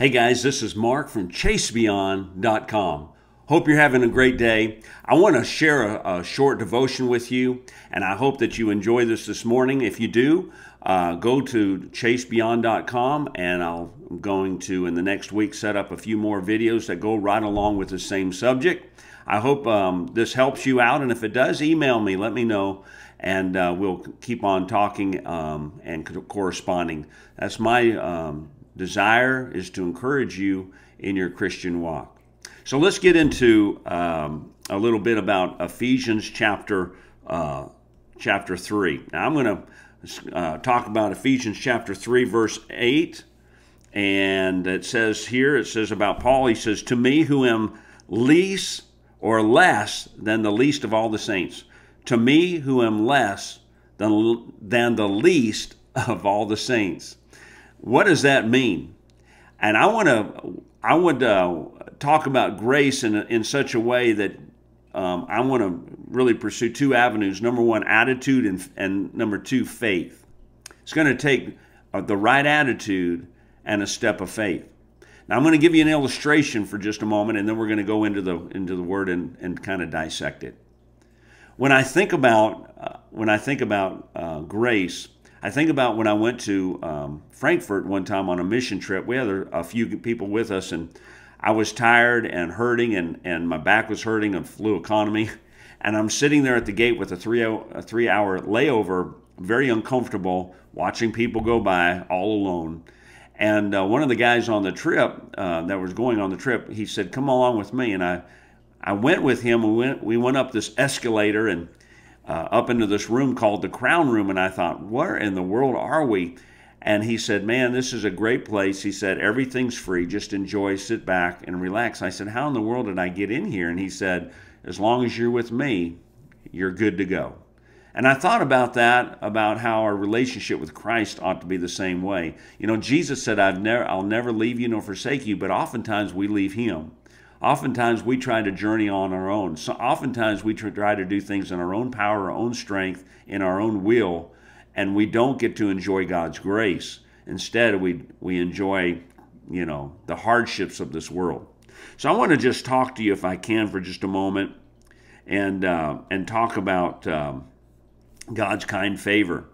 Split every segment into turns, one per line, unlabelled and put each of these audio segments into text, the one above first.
Hey guys, this is Mark from ChaseBeyond.com. Hope you're having a great day. I want to share a short devotion with you, and I hope that you enjoy this morning. If you do, go to ChaseBeyond.com, and I'm going to, in the next week, set up a few more videos that go right along with the same subject. I hope this helps you out, and if it does, email me, let me know, and we'll keep on talking and corresponding. That's my desire, is to encourage you in your Christian walk. So let's get into a little bit about Ephesians chapter 3. Now I'm going to talk about Ephesians chapter 3, verse 8. And it says about Paul, he says, "To me who am least or less than the least of all the saints." To me who am less than the least of all the saints. What does that mean? And I want to talk about grace in such a way that I want to really pursue two avenues. Number one, attitude, and number two, faith. It's going to take the right attitude and a step of faith. Now I'm going to give you an illustration for just a moment, and then we're going to go into the word and kind of dissect it. When I think about grace, I think about when I went to Frankfurt one time on a mission trip. We had a few people with us, and I was tired and hurting, and my back was hurting of flu economy. And I'm sitting there at the gate with a three-hour layover, very uncomfortable, watching people go by all alone. And one of the guys on the trip that was going on the trip, he said, "Come along with me." And I went with him. We went up this escalator and up into this room called the Crown Room, and I thought, where in the world are we? And he said, "Man, this is a great place." He said, "Everything's free. Just enjoy, sit back, and relax." I said, "How in the world did I get in here?" And he said, "As long as you're with me, you're good to go." And I thought about that, about how our relationship with Christ ought to be the same way. You know, Jesus said, I'll never leave you nor forsake you, but oftentimes we leave him. Oftentimes we try to journey on our own. So oftentimes we try to do things in our own power, our own strength, in our own will, and we don't get to enjoy God's grace. Instead, we enjoy, the hardships of this world. So I want to just talk to you, if I can, for just a moment, and talk about God's kind favor.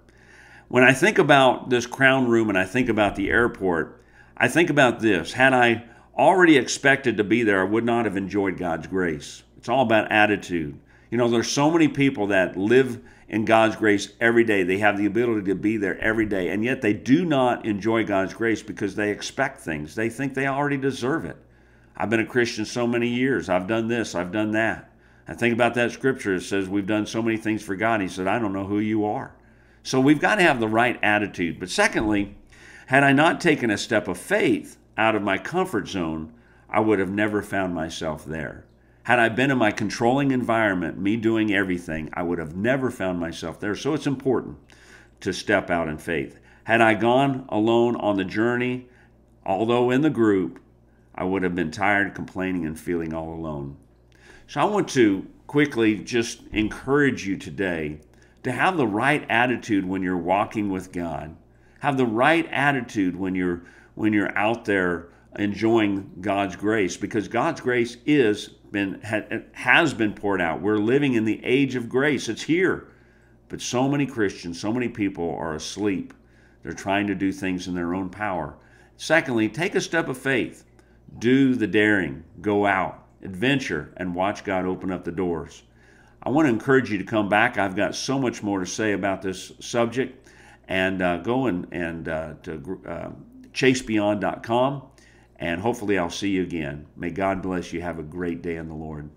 When I think about this Crown Room and I think about the airport, I think about this. Had I already expected to be there, I would not have enjoyed God's grace. It's all about attitude. There's so many people that live in God's grace every day. They have the ability to be there every day, and yet they do not enjoy God's grace because they expect things. They think they already deserve it. I've been a Christian so many years. I've done this, I've done that. I think about that scripture. It says we've done so many things for God. He said, "I don't know who you are." So we've got to have the right attitude. But secondly, had I not taken a step of faith out of my comfort zone, I would have never found myself there. Had I been in my controlling environment, me doing everything, I would have never found myself there. So it's important to step out in faith. Had I gone alone on the journey, although in the group, I would have been tired, complaining, and feeling all alone. So I want to quickly just encourage you today to have the right attitude when you're walking with God. Have the right attitude when you're out there enjoying God's grace, because God's grace has been poured out. We're living in the age of grace. It's here. But so many Christians, so many people are asleep. They're trying to do things in their own power. Secondly, take a step of faith. Do the daring. Go out, adventure, and watch God open up the doors. I want to encourage you to come back. I've got so much more to say about this subject. And go to ChaseBeyond.com, and hopefully I'll see you again. May God bless you. Have a great day in the Lord.